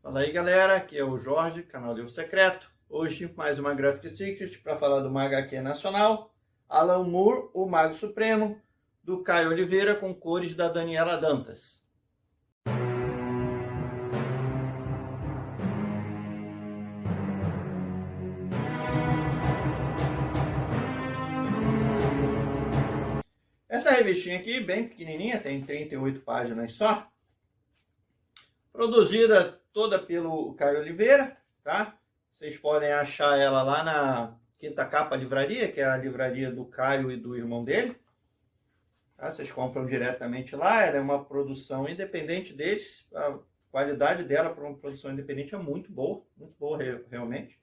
Fala aí galera, aqui é o Jorge, canal Livro Secreto. Hoje mais uma Graphic Secret para falar do uma HQ nacional, Alan Moore, o Mago Supremo, do Caio Oliveira, com cores da Daniela Dantas. Essa revistinha aqui, bem pequenininha, tem 38 páginas só, produzida toda pelo Caio Oliveira, tá? Vocês podem achar ela lá na Quinta Capa Livraria, que é a livraria do Caio e do irmão dele. Tá? Vocês compram diretamente lá, ela é uma produção independente deles. A qualidade dela para uma produção independente é muito boa realmente.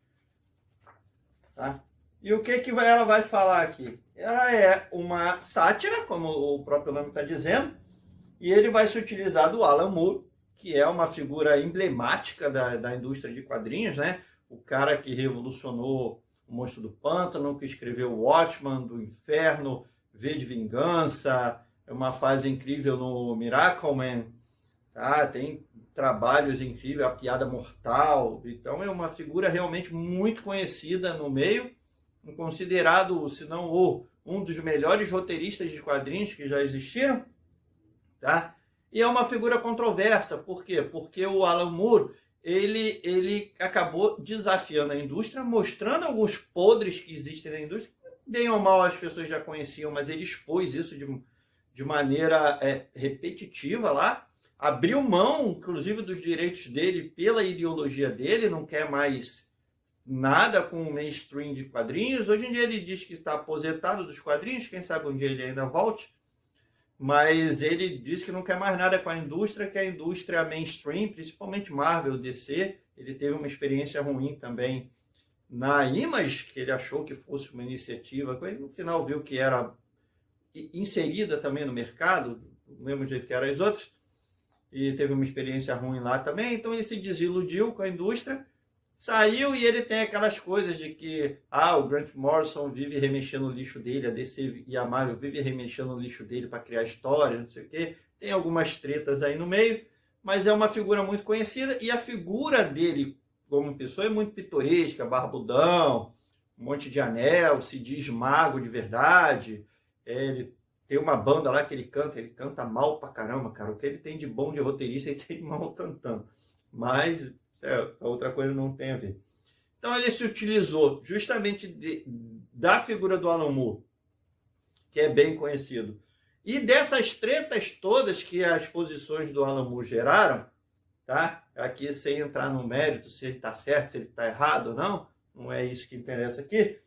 Tá? E o que ela vai falar aqui? Ela é uma sátira, como o próprio nome está dizendo, e ele vai se utilizar do Alan Moore, que é uma figura emblemática da indústria de quadrinhos, né? O cara que revolucionou o Monstro do Pântano, que escreveu Watchmen, do Inferno, V de Vingança, é uma fase incrível no Miracleman, tá? Tem trabalhos incríveis, A Piada Mortal, então é uma figura realmente muito conhecida no meio, considerado, se não um dos melhores roteiristas de quadrinhos que já existiram, tá? E é uma figura controversa. Por quê? Porque o Alan Moore, ele acabou desafiando a indústria, mostrando alguns podres que existem na indústria. Bem ou mal as pessoas já conheciam, mas ele expôs isso de maneira repetitiva lá. Abriu mão, inclusive, dos direitos dele pela ideologia dele, não quer mais nada com o mainstream de quadrinhos. Hoje em dia ele diz que está aposentado dos quadrinhos, quem sabe um dia ele ainda volte. Mas ele diz que não quer mais nada com a indústria, que a indústria mainstream, principalmente Marvel, DC, ele teve uma experiência ruim também na Image, que ele achou que fosse uma iniciativa, ele no final viu que era inserida também no mercado, do mesmo jeito que eram as outras, e teve uma experiência ruim lá também, então ele se desiludiu com a indústria, saiu e ele tem aquelas coisas de que o Grant Morrison vive remexendo no lixo dele, a DC e a Marvel vive remexendo no lixo dele para criar histórias, não sei o quê. Tem algumas tretas aí no meio, mas é uma figura muito conhecida e a figura dele como pessoa é muito pitoresca, barbudão, um monte de anel, se diz mago de verdade. Ele tem uma banda lá que ele canta mal pra caramba, cara. O que ele tem de bom de roteirista, ele tem de mal cantando. Mas a outra coisa não tem a ver. Então ele se utilizou justamente da figura do Alan Moore, que é bem conhecido, e dessas tretas todas que as posições do Alan Moore geraram, tá? Aqui sem entrar no mérito, se ele está certo, se ele está errado ou não é isso que interessa aqui,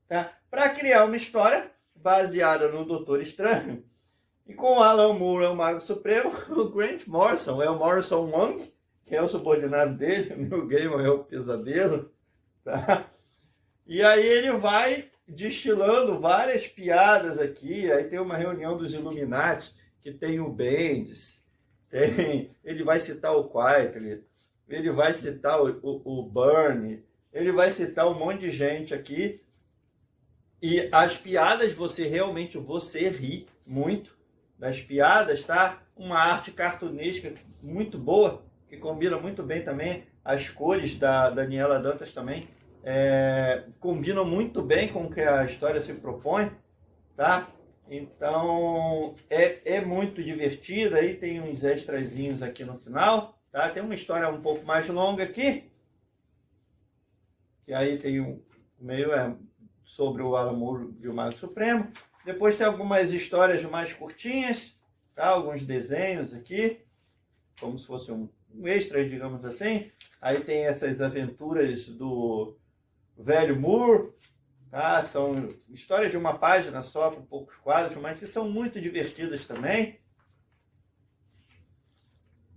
tá? Para criar uma história baseada no Doutor Estranho, e com o Alan Moore é o Mago Supremo, o Grant Morrison é o Morrison Wong, que é o subordinado dele, o Neil Gaiman é o pesadelo, tá? E aí ele vai destilando várias piadas aqui, aí tem uma reunião dos Illuminati, que tem o Bendis, ele vai citar o Quitely, ele vai citar o Byrne, ele vai citar um monte de gente aqui, e as piadas você ri muito das piadas, tá? Uma arte cartunesca muito boa, que combina muito bem também, as cores da Daniela Dantas também, combinam muito bem com o que a história se propõe, tá? Então, é muito divertida, aí tem uns extrazinhos aqui no final, tá? Tem uma história um pouco mais longa aqui, que aí tem sobre o Alan Moore e o Mago Supremo. Depois tem algumas histórias mais curtinhas, tá? Alguns desenhos aqui, como se fosse um extra, digamos assim. Aí tem essas aventuras do velho Moore, tá? São histórias de uma página só, com poucos quadros, mas que são muito divertidas também.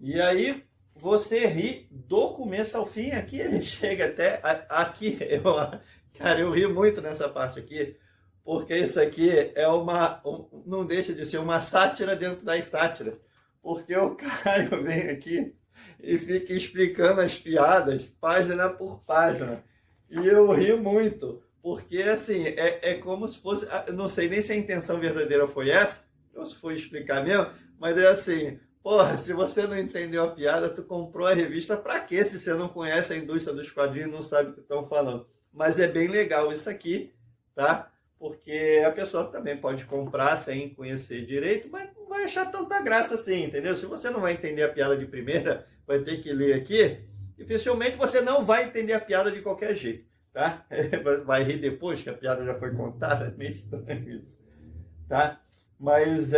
E aí você ri do começo ao fim. Aqui ele chega até aqui. Cara, eu ri muito nessa parte aqui, porque isso aqui não deixa de ser uma sátira dentro das sátiras, porque o Caio vem aqui e fica explicando as piadas, página por página. E eu ri muito, porque assim, é como se fosse, não sei nem se a intenção verdadeira foi essa, ou se foi explicar mesmo, mas é assim, Porra, se você não entendeu a piada, tu comprou a revista pra quê? Se você não conhece a indústria dos quadrinhos, não sabe o que estão falando. Mas é bem legal isso aqui, tá? Porque a pessoa também pode comprar sem conhecer direito, mas não vai achar tanta graça assim, entendeu? Se você não vai entender a piada de primeira, vai ter que ler aqui, dificilmente você não vai entender a piada de qualquer jeito, tá? Vai rir depois que a piada já foi contada, é meio estranho isso, tá? Mas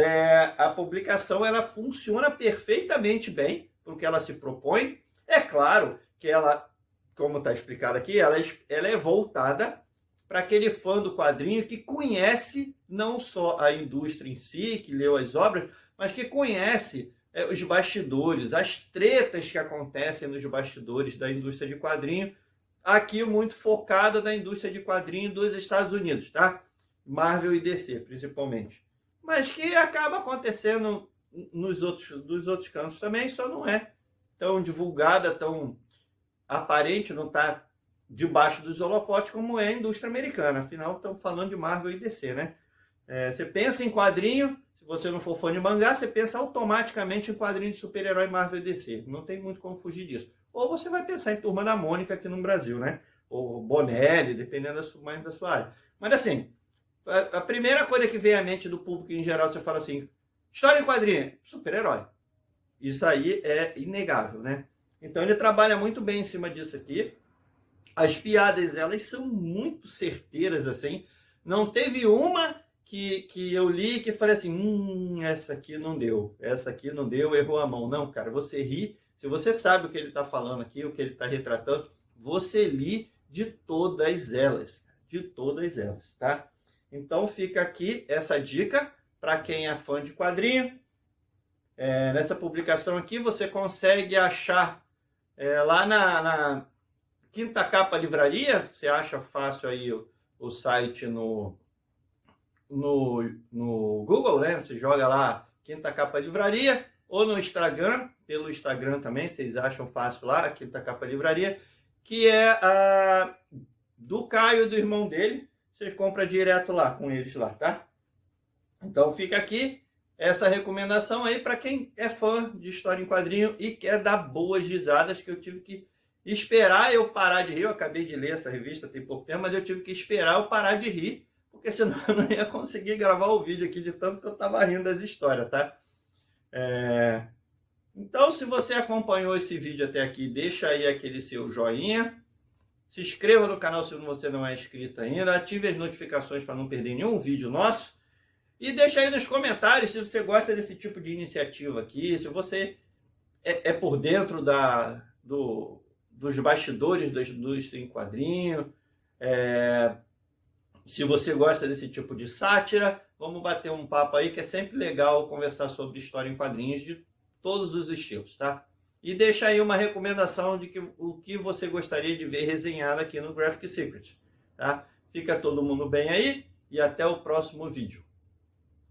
a publicação ela funciona perfeitamente bem para o que ela se propõe. É claro que ela, como está explicado aqui, ela é voltada para aquele fã do quadrinho que conhece não só a indústria em si, que leu as obras, mas que conhece os bastidores, as tretas que acontecem nos bastidores da indústria de quadrinho, aqui muito focada na indústria de quadrinho dos Estados Unidos, tá? Marvel e DC, principalmente. Mas que acaba acontecendo dos outros cantos também, só não é tão divulgada, tão aparente, não está debaixo dos holofotes como é a indústria americana. Afinal, estamos falando de Marvel e DC, né? Você pensa em quadrinho, se você não for fã de mangá, você pensa automaticamente em quadrinho de super-herói Marvel e DC. Não tem muito como fugir disso. Ou você vai pensar em Turma da Mônica aqui no Brasil, né? Ou Bonelli, dependendo mais da sua área. Mas assim, a primeira coisa que vem à mente do público em geral, você fala assim, história em quadrinho, super-herói. Isso aí é inegável, né? Então ele trabalha muito bem em cima disso aqui. As piadas, elas são muito certeiras, assim. Não teve uma que eu li que falei assim, essa aqui não deu, errou a mão. Não, cara, você ri, se você sabe o que ele está falando aqui, o que ele está retratando, você ri de todas elas, tá? Então fica aqui essa dica para quem é fã de quadrinho. Nessa publicação aqui você consegue achar lá na Quinta Capa Livraria. Você acha fácil aí o site no Google, né? Você joga lá Quinta Capa Livraria, ou no Instagram, pelo Instagram também, vocês acham fácil lá, Quinta Capa Livraria, que é a do Caio e do irmão dele. Você compra direto lá com eles lá, tá? Então fica aqui essa recomendação aí para quem é fã de história em quadrinho e quer dar boas risadas, que eu tive que esperar eu parar de rir. Eu acabei de ler essa revista tem pouco tempo, mas eu tive que esperar eu parar de rir, porque senão eu não ia conseguir gravar o vídeo aqui de tanto que eu estava rindo das histórias, tá? Então, se você acompanhou esse vídeo até aqui, deixa aí aquele seu joinha. Se inscreva no canal se você não é inscrito ainda. Ative as notificações para não perder nenhum vídeo nosso. E deixa aí nos comentários se você gosta desse tipo de iniciativa aqui. Se você é por dentro dos bastidores da indústria em quadrinho. Se você gosta desse tipo de sátira, vamos bater um papo aí, que é sempre legal conversar sobre história em quadrinhos de todos os estilos, tá? E deixa aí uma recomendação de o que você gostaria de ver resenhado aqui no Graphic Secret, tá? Fica todo mundo bem aí e até o próximo vídeo.